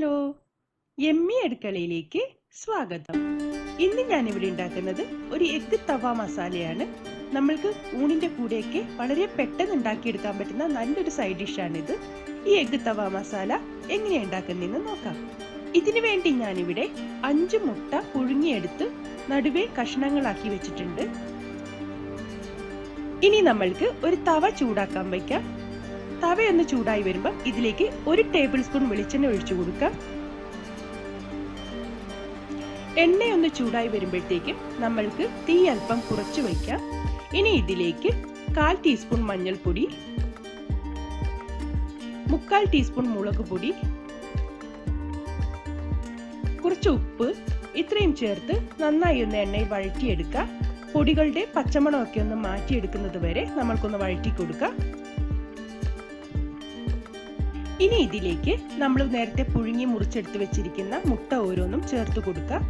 Hello, yummy അടുക്കളയിലേക്ക് സ്വാഗതം. ഇന്ന് ഞാനിവിടെ ഉണ്ടാക്കുന്നത് ഒരു എഗ്ഗ് തവ മസാലയാണ്. നമ്മൾക്ക് ഊണിൻ്റെ കൂടെയൊക്കെ വളരെ പെട്ടെന്ന് ഉണ്ടാക്കിയെടുക്കാൻ പറ്റുന്ന നല്ലൊരു സൈഡ് ഡിഷാണിത്. ഈ എഗ്ഗ് തവ മസാല എങ്ങനെയാണ് ഉണ്ടാക്കുന്നതെന്ന് നോക്കാം. ഇതിനു വേണ്ടി ഞാനിവിടെ 5 മുട്ട പുഴുങ്ങിയെടുത്ത് നടുവേ കഷ്ണങ്ങളാക്കി വെച്ചിട്ടുണ്ട്. ഇനി നമ്മൾക്ക് ഒരു തവ ചൂടാക്കാൻ വയ്ക്കാം. തവയൊന്ന് ചൂടായി വരുമ്പോൾ ഇതിലേക്ക് 1 ടേബിൾ സ്പൂൺ വെളിച്ചെണ്ണ ഒഴിച്ചു കൊടുക്കാം. എണ്ണയൊന്ന് ചൂടായി വരുമ്പോഴത്തേക്കും നമ്മൾക്ക് തീ അല്പം കുറച്ച് വയ്ക്കാം. ഇനി ഇതിലേക്ക് 1/4 ടീസ്പൂൺ മഞ്ഞൾപ്പൊടി, 3/4 ടീസ്പൂൺ മുളക് പൊടി, കുറച്ച് ഉപ്പ് ഇത്രയും ചേർത്ത് നന്നായി ഒന്ന് എണ്ണയിൽ വഴറ്റിയെടുക്കാം. പൊടികളുടെ പച്ചമണമൊക്കെ ഒന്ന് മാറ്റിയെടുക്കുന്നത് വരെ നമ്മൾക്കൊന്ന് വഴറ്റി കൊടുക്കാം. ഇനി ഇതിലേക്ക് നമ്മൾ നേരത്തെ പുഴുങ്ങി മുറിച്ചെടുത്ത് വെച്ചിരിക്കുന്ന മുട്ട ഓരോന്നും ചേർത്ത് കൊടുക്കുക.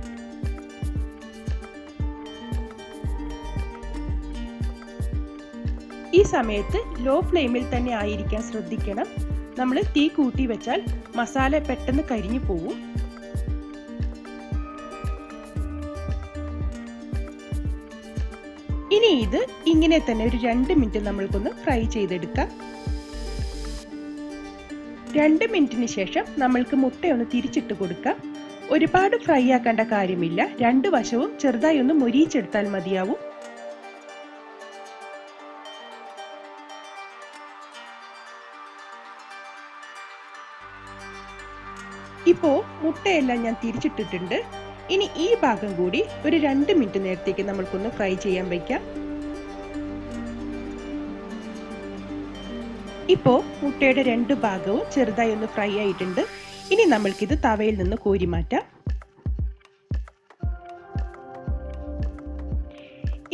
ഈ സമയത്ത് ലോ ഫ്ലെയിമിൽ തന്നെ ആയിരിക്കാൻ ശ്രദ്ധിക്കണം. നമ്മൾ തീ കൂട്ടി വെച്ചാൽ മസാല പെട്ടെന്ന് കരിഞ്ഞു പോകും. ഇനി ഇത് ഇങ്ങനെ തന്നെ ഒരു 2 മിനിറ്റ് നമ്മൾക്കൊന്ന് ഫ്രൈ ചെയ്തെടുക്കാം. 2 മിനിറ്റിന് ശേഷം നമ്മൾക്ക് മുട്ടയൊന്ന് തിരിച്ചിട്ട് കൊടുക്കാം. ഒരുപാട് ഫ്രൈ ആക്കേണ്ട കാര്യമില്ല. 2 വശവും ചെറുതായി ഒന്ന് മൊരിയിച്ചെടുത്താൽ മതിയാവും. ഇപ്പോ മുട്ടയെല്ലാം ഞാൻ തിരിച്ചിട്ടിട്ടുണ്ട്. ഇനി ഈ ഭാഗം കൂടി ഒരു 2 മിനിറ്റ് നേരത്തേക്ക് നമ്മൾക്കൊന്ന് ഫ്രൈ ചെയ്യാൻ വയ്ക്കാം. ഇപ്പോൾ മുട്ടയുടെ 2 ഭാഗവും ചെറുതായി ഒന്ന് ഫ്രൈ ആയിട്ടുണ്ട്. ഇനി നമ്മൾക്കിത് തവയിൽ നിന്ന് കോരി മാറ്റാം.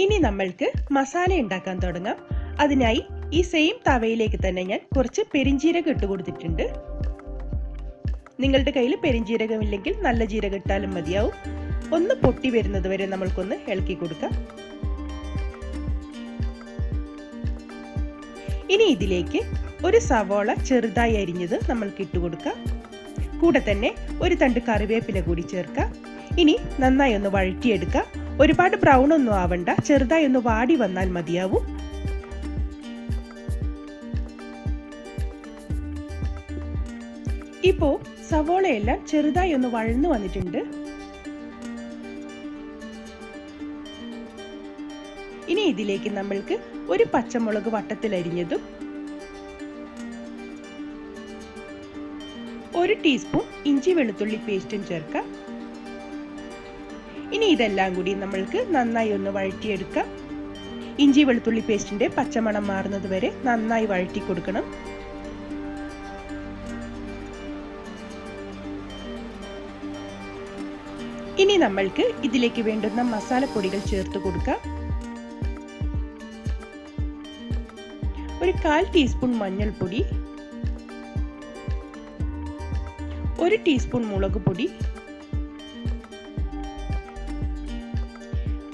ഇനി നമ്മൾക്ക് മസാല ഉണ്ടാക്കാൻ തുടങ്ങാം. അതിനായി ഈ സെയിം തവയിലേക്ക് തന്നെ ഞാൻ കുറച്ച് പെരിഞ്ജീരകം ഇട്ട് കൊടുത്തിട്ടുണ്ട്. നിങ്ങളുടെ കയ്യിൽ പെരിഞ്ജീരകം ഇല്ലെങ്കിൽ നല്ല ജീരകം ഇട്ടാലും മതിയാവും. ഒന്ന് പൊട്ടി വരുന്നത് വരെ നമ്മൾക്കൊന്ന് ഇളക്കി കൊടുക്കാം. ഇനി ഇതിലേക്ക് ഒരു സവോള ചെറുതായി അരിഞ്ഞത് നമ്മൾക്ക് ഇട്ട് കൊടുക്കാം. കൂടെ തന്നെ ഒരു തണ്ട് കറിവേപ്പില കൂടി ചേർക്കാം. ഇനി നന്നായി ഒന്ന് വഴറ്റിയെടുക്കാം. ഒരുപാട് ബ്രൗൺ ഒന്നും ആവണ്ട, ചെറുതായി ഒന്ന് വാടി വന്നാൽ മതിയാവും. ഇപ്പോ സവോളയെല്ലാം ചെറുതായി ഒന്ന് വഴന്നു വന്നിട്ടുണ്ട്. ഇനി ഇതിലേക്ക് നമ്മൾക്ക് ഒരു പച്ചമുളക് വട്ടത്തിൽ അരിഞ്ഞതും 1 ടീസ്പൂൺ ഇഞ്ചി വെളുത്തുള്ളി പേസ്റ്റും ചേർക്കാം. ഇനി ഇതെല്ലാം കൂടി നമ്മൾക്ക് നന്നായി ഒന്ന് വഴറ്റിയെടുക്കാം. ഇഞ്ചി വെളുത്തുള്ളി പേസ്റ്റിന്റെ പച്ചമണം മാറുന്നത് വരെ നന്നായി വഴറ്റി കൊടുക്കണം. ഇനി നമ്മൾക്ക് ഇതിലേക്ക് വേണ്ടുന്ന മസാലപ്പൊടികൾ ചേർത്ത് കൊടുക്കാം. ഒരു 1/4 ടീസ്പൂൺ മഞ്ഞൾപ്പൊടി, 1 ടീസ്പൂൺ മുളക് പൊടി,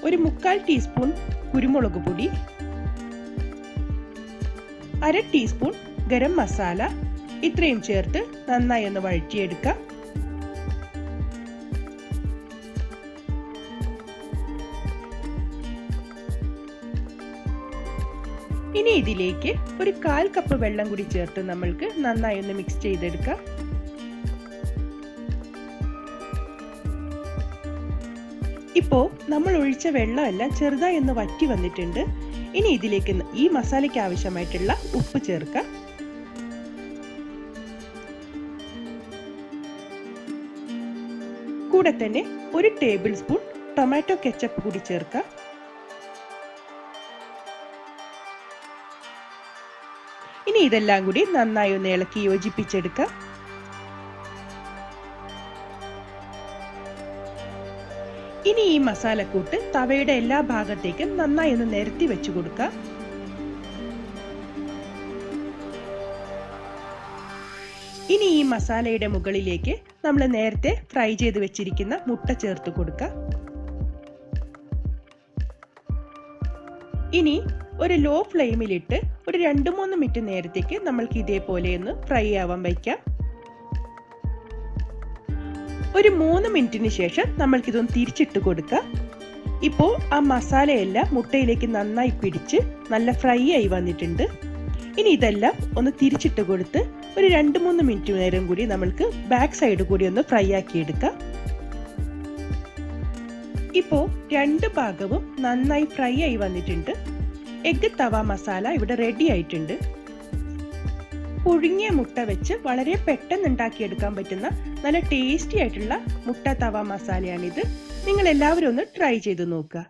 ഒരു 3/4 ടീസ്പൂൺ കുരുമുളക് പൊടി, 1/2 ടീസ്പൂൺ ഗരം മസാല ഇത്രയും ചേർത്ത് നന്നായി ഒന്ന് വഴറ്റിയെടുക്കാം. ഇനി ഇതിലേക്ക് ഒരു 1/4 കപ്പ് വെള്ളം കൂടി ചേർത്ത് നമ്മൾക്ക് നന്നായി ഒന്ന് മിക്സ് ചെയ്തെടുക്കാം. ഇപ്പോ നമ്മൾ ഒഴിച്ച വെള്ളമെല്ലാം ചെറുതായി ഒന്ന് വറ്റി വന്നിട്ടുണ്ട്. ഇനി ഇതിലേക്ക് ഈ മസാലയ്ക്ക് ആവശ്യമായിട്ടുള്ള ഉപ്പ് ചേർക്കാം. കൂടെ തന്നെ 1 ടേബിൾ സ്പൂൺ ടൊമാറ്റോ കെച്ചപ്പ് കൂടി ചേർക്കാം. ഇനി ഇതെല്ലാം കൂടി നന്നായി ഒന്ന് ഇളക്കി യോജിപ്പിച്ചെടുക്കാം. ഇനി ഈ മസാലക്കൂട്ട് തവയുടെ എല്ലാ ഭാഗത്തേക്കും നന്നായി ഒന്ന് നിരത്തി വെച്ചു കൊടുക്കാം. ഇനി ഈ മസാലയുടെ മുകളിലേക്ക് നമ്മൾ നേരത്തെ ഫ്രൈ ചെയ്ത് വെച്ചിരിക്കുന്ന മുട്ട ചേർത്ത് കൊടുക്കാം. ഇനി ഒരു ലോ ഫ്ലെയിമിലിട്ട് ഒരു 2-3 മിനിറ്റ് നേരത്തേക്ക് നമ്മൾക്ക് ഇതേപോലെ ഒന്ന് ഫ്രൈ ആവാൻ വയ്ക്കാം. ഒരു 3 മിനിറ്റിന് ശേഷം നമ്മൾക്കിതൊന്ന് തിരിച്ചിട്ട് കൊടുക്കാം. ഇപ്പോൾ ആ മസാലയെല്ലാം മുട്ടയിലേക്ക് നന്നായി പിടിച്ച് നല്ല ഫ്രൈ ആയി വന്നിട്ടുണ്ട്. ഇനി ഇതെല്ലാം ഒന്ന് തിരിച്ചിട്ട് കൊടുത്ത് ഒരു 2-3 മിനിറ്റ് നേരം കൂടി നമ്മൾക്ക് ബാക്ക് സൈഡ് കൂടി ഒന്ന് ഫ്രൈ ആക്കി എടുക്കാം. ഇപ്പോൾ രണ്ട് ഭാഗവും നന്നായി ഫ്രൈ ആയി വന്നിട്ടുണ്ട്. എഗ് തവ മസാല ഇവിടെ റെഡി ആയിട്ടുണ്ട്. പുഴുങ്ങിയ മുട്ട വെച്ച് വളരെ പെട്ടെന്ന് ഉണ്ടാക്കിയെടുക്കാൻ പറ്റുന്ന നല്ല ടേസ്റ്റി ആയിട്ടുള്ള മുട്ട തവ മസാലയാണിത്. നിങ്ങൾ എല്ലാവരും ഒന്ന് ട്രൈ ചെയ്ത് നോക്കുക.